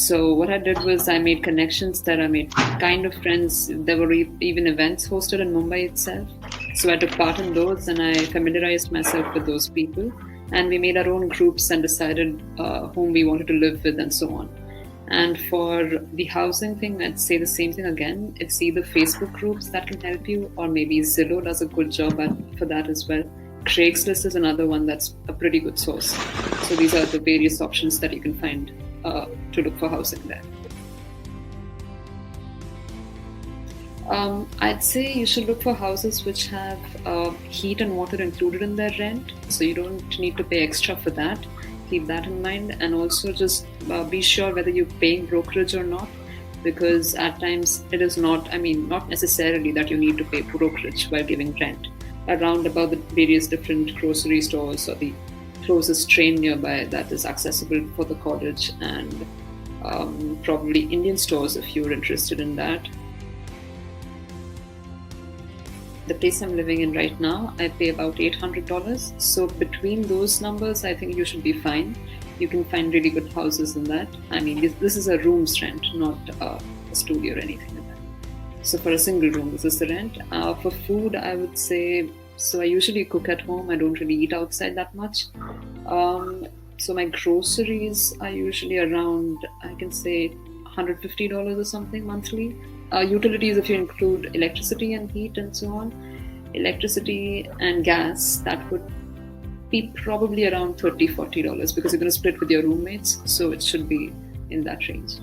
So what I did was I made connections that I made kind of friends. There were even events hosted in Mumbai itself. So I took part in those and I familiarized myself with those people. And we made our own groups and decided whom we wanted to live with and so on. And for the housing thing, I'd say the same thing again. It's either Facebook groups that can help you, or maybe Zillow does a good job for that as well. Craigslist is another one that's a pretty good source. So these are the various options that you can find to look for housing there. I'd say you should look for houses which have heat and water included in their rent. So you don't need to pay extra for that. Keep that in mind, and also just be sure whether you're paying brokerage or not, because at times it is not necessarily that you need to pay brokerage while giving rent. Around about the various different grocery stores or the closest train nearby that is accessible for the college, and probably Indian stores if you're interested in that. The place I'm living in right now, I pay about $800. So between those numbers, I think you should be fine. You can find really good houses in that. I mean, this is a room's rent, not a studio or anything like that. So for a single room, this is the rent. For food, I would say, so I usually cook at home. I don't really eat outside that much. So my groceries are usually around, I can say, $150 or something monthly. Utilities, if you include electricity and heat and so on, electricity and gas, that would be probably around $30-40 because you're going to split with your roommates, so it should be in that range.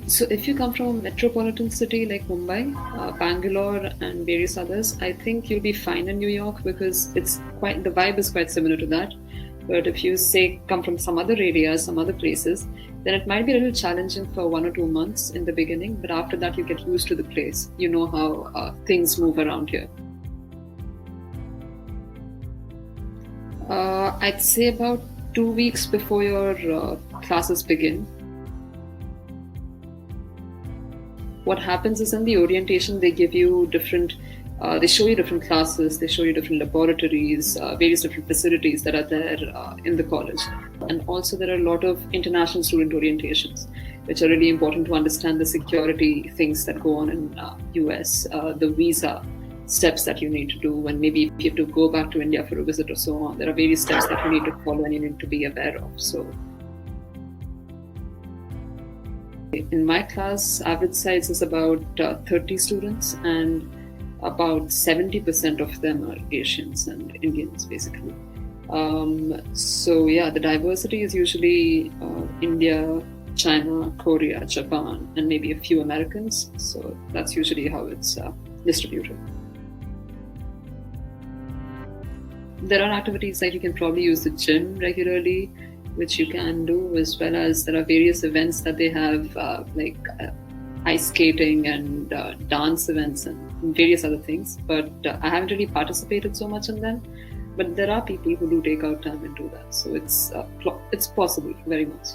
So if you come from a metropolitan city like Mumbai, Bangalore and various others, I think you'll be fine in New York because the vibe is quite similar to that. But if you say come from some other areas, some other places, then it might be a little challenging for 1 or 2 months in the beginning. But after that, you get used to the place. You know how things move around here. I'd say about 2 weeks before your classes begin. What happens is in the orientation, they give you they show you different classes, they show you different laboratories, various different facilities that are there in the college. And also there are a lot of international student orientations, which are really important to understand the security things that go on in US, the visa steps that you need to do, and maybe if you have to go back to India for a visit or so on. There are various steps that you need to follow and you need to be aware of. So in my class, average size is about 30 students, and about 70% of them are Asians and Indians, basically. So yeah, the diversity is usually India, China, Korea, Japan, and maybe a few Americans. So that's usually how it's distributed. There are activities like you can probably use the gym regularly, which you can do, as well as there are various events that they have like ice skating and dance events and various other things. But I haven't really participated so much in them. But there are people who do take out time and do that. So it's possible very much.